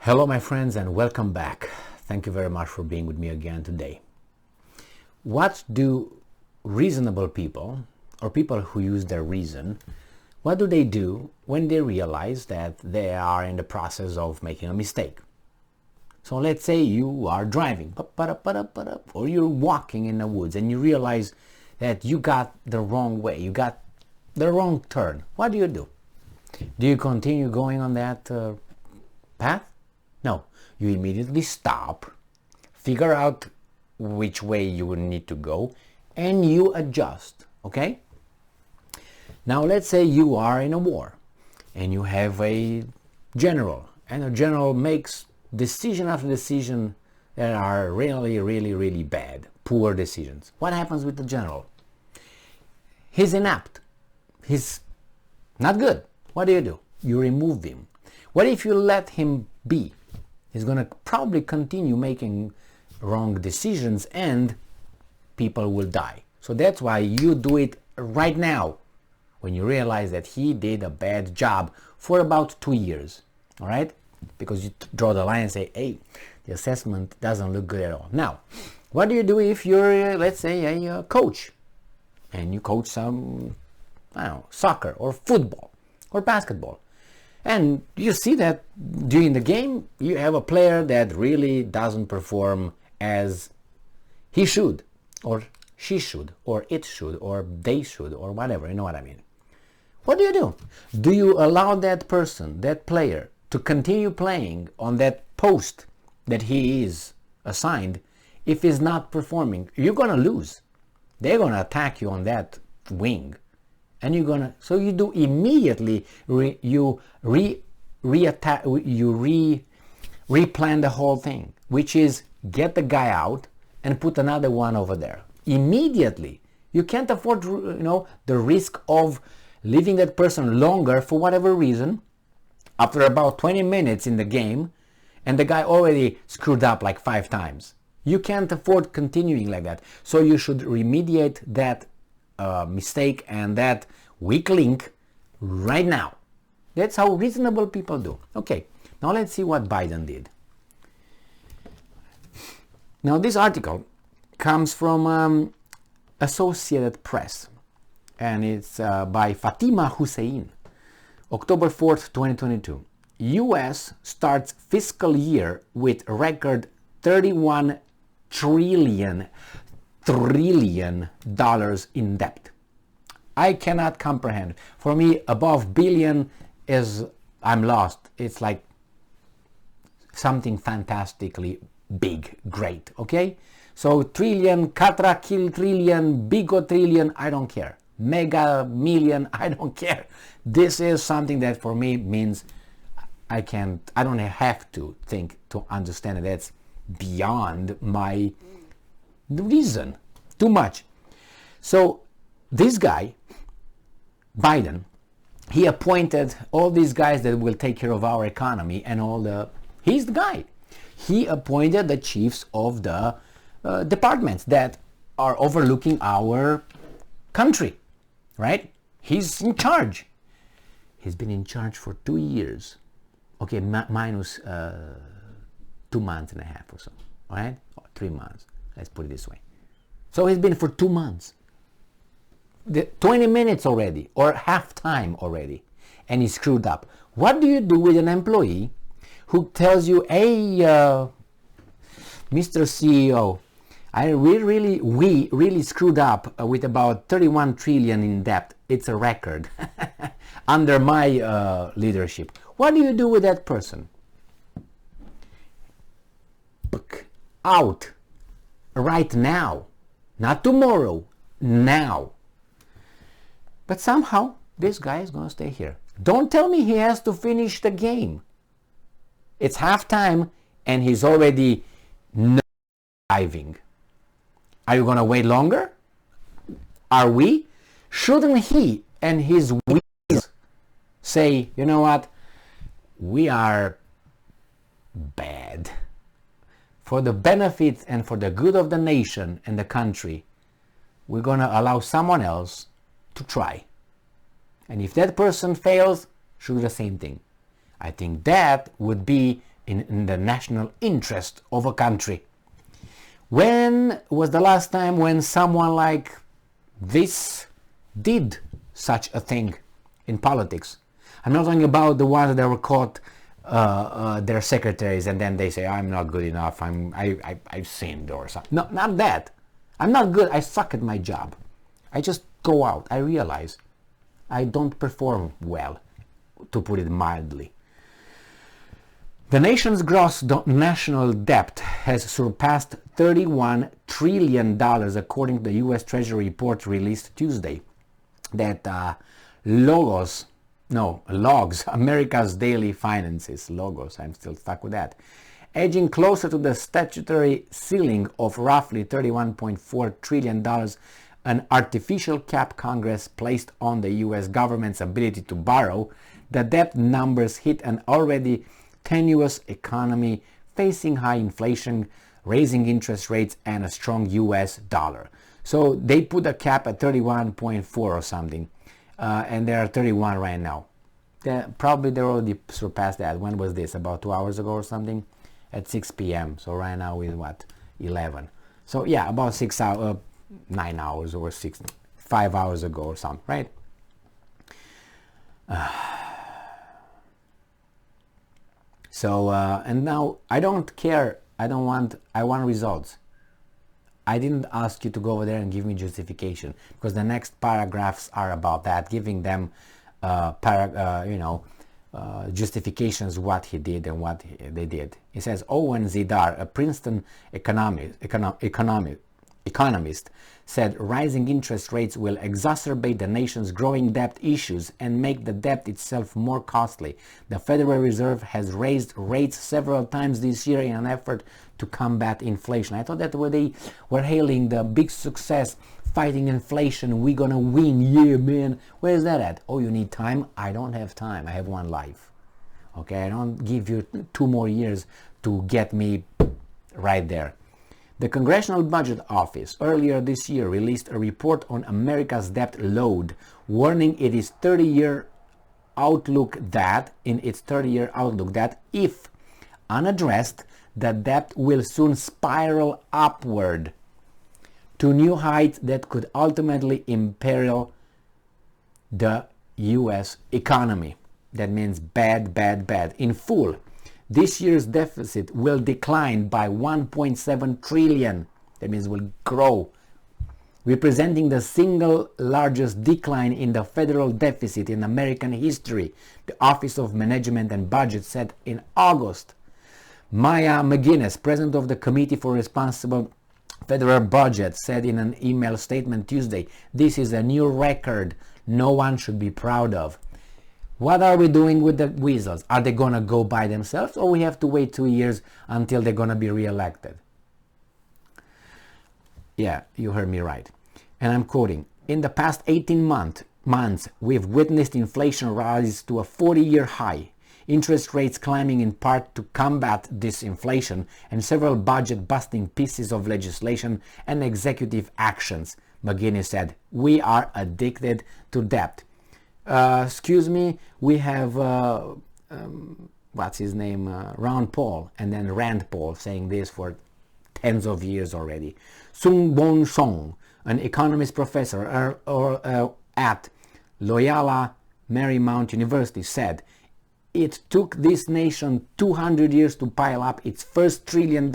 Hello my friends and welcome back. Thank you very much for being with me again today. What do reasonable people, or people who use their reason, what do they do when they realize that they are in the process of making a mistake? So let's say you are driving, or you're walking in the woods and you realize that you got the wrong way, you got the wrong turn. What do? Do you continue going on that path? No, you immediately stop, figure out which way you will need to go, and you adjust, okay? Now let's say you are in a war and you have a general, and the general makes decision after decision that are really bad, poor decisions. What happens with the general? He's inept. He's not good. What do? You remove him. What if you let him be? He's going to probably continue making wrong decisions and people will die. So that's why you do it right now when you realize that he did a bad job for about 2 years. All right? Because you draw the line and say, hey, the assessment doesn't look good at all. Now, what do you do if you're, let's say, a coach and you coach some, I don't know, soccer or football or basketball? And you see that during the game, you have a player that really doesn't perform as he should, or she should, or it should, or they should, or whatever, you know what I mean. What do? Do you allow that person, that player, to continue playing on that post that he is assigned if he's not performing? You're going to lose. They're going to attack you on that wing. And you're gonna, so you do immediately replan the whole thing, which is get the guy out and put another one over there immediately. You can't afford, the risk of leaving that person longer for whatever reason. After about 20 minutes in the game, and the guy already screwed up like 5 times. You can't afford continuing like that. So you should remediate that mistake and that weak link right now. That's how reasonable people do. Okay, now let's see what Biden did. Now this article comes from Associated Press, and it's by Fatima Hussein. October 4th, 2022. US starts fiscal year with record $31 trillion in debt. I cannot comprehend. For me, above billion is, I'm lost. It's like something fantastically big, great, okay? So trillion, quadrillion, bigo-trillion, I don't care. Mega million, I don't care. This is something that for me means I don't have to think to understand it. That's beyond my reason, too much. So this guy, Biden, he appointed all these guys that will take care of our economy and he's the guy. He appointed the chiefs of the departments that are overlooking our country, right? He's in charge. He's been in charge for 2 years. Okay, minus 2 months and a half or so, all right? Or 3 months. Let's put it this way. So he's been for 2 months. 20 minutes already, or half time already, and he screwed up. What do you do with an employee who tells you, hey, Mr. CEO, we really screwed up with about 31 trillion in debt. It's a record under my leadership. What do you do with that person? Out. Right now, not tomorrow, now. But somehow this guy is going to stay here. Don't tell me he has to finish the game. It's halftime and he's already diving. Are you going to wait longer? Are we? Shouldn't he and his wheels say, you know what, we are bad. For the benefit and for the good of the nation and the country, we're going to allow someone else to try. And if that person fails, should do the same thing. I think that would be in the national interest of a country. When was the last time when someone like this did such a thing in politics? I'm not talking about the ones that were caught their secretaries and then they say, I'm not good enough, I've sinned or something. No, not that. I'm not good, I suck at my job. I just go out, I realize I don't perform well, to put it mildly. The nation's gross national debt has surpassed $31 trillion according to the U.S. Treasury report released Tuesday. That logs America's daily finances. Logos, I'm still stuck with that. Edging closer to the statutory ceiling of roughly $31.4 trillion, an artificial cap Congress placed on the U.S. government's ability to borrow. The debt numbers hit an already tenuous economy facing high inflation, raising interest rates, and a strong U.S. dollar. So they put a cap at 31.4 or something, and they're 31 right now. Probably they already surpassed that. When was this? About 2 hours ago or something? At 6 p.m. So right now is what? 11. So yeah, about 6 hours, 9 hours or 5 hours ago or something, right? And now I don't care. I want results. I didn't ask you to go over there and give me justification, because the next paragraphs are about that, giving them justifications what he did and what they did. He says Owen Zidar, a Princeton economist, said rising interest rates will exacerbate the nation's growing debt issues and make the debt itself more costly. The Federal Reserve has raised rates several times this year in an effort to combat inflation. I thought that they were hailing the big success, fighting inflation, we're gonna win, yeah man. Where is that at? Oh, you need time? I don't have time, I have one life. Okay, I don't give you 2 more years to get me right there. The Congressional Budget Office earlier this year released a report on America's debt load, warning in its 30-year outlook that if unaddressed, the debt will soon spiral upward to new heights that could ultimately imperil the U.S. economy. That means bad, bad, bad. In full, this year's deficit will decline by 1.7 trillion. That means will grow, representing the single largest decline in the federal deficit in American history, the Office of Management and Budget said in August. Maya McGuinness, president of the Committee for Responsible Federal Budget, said in an email statement Tuesday, "This is a new record no one should be proud of." What are we doing with the weasels? Are they going to go by themselves, or we have to wait 2 years until they're going to be re-elected? Yeah, you heard me right. And I'm quoting, "In the past 18 months, we've witnessed inflation rise to a 40-year high, interest rates climbing in part to combat this inflation, and several budget-busting pieces of legislation and executive actions," McGuinness said. "We are addicted to debt." Excuse me, we have, what's his name, Ron Paul, and then Rand Paul saying this for tens of years already. Sung Bon Song, an economist professor at Loyola Marymount University, said, "It took this nation 200 years to pile up its first $1 trillion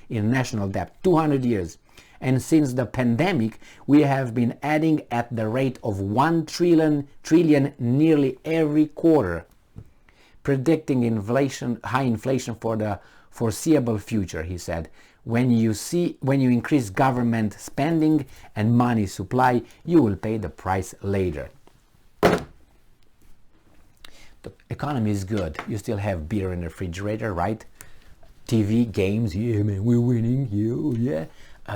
in national debt, 200 years. And since the pandemic, we have been adding at the rate of 1 trillion nearly every quarter, predicting high inflation for the foreseeable future," he said. When you increase government spending and money supply, you will pay the price later." The economy is good. You still have beer in the refrigerator, right? TV, games, yeah man, we're winning, yeah.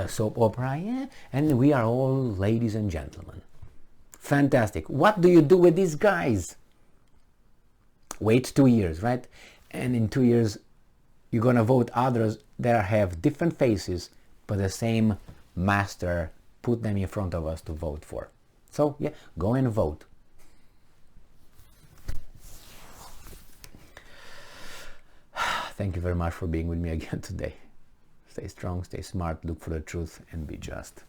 Soap opera, yeah, and we are all ladies and gentlemen. Fantastic. What do you do with these guys? Wait 2 years, right? And in 2 years, you're gonna vote others that have different faces, but the same master put them in front of us to vote for. So yeah, go and vote. Thank you very much for being with me again today. Stay strong, stay smart, look for the truth, and be just.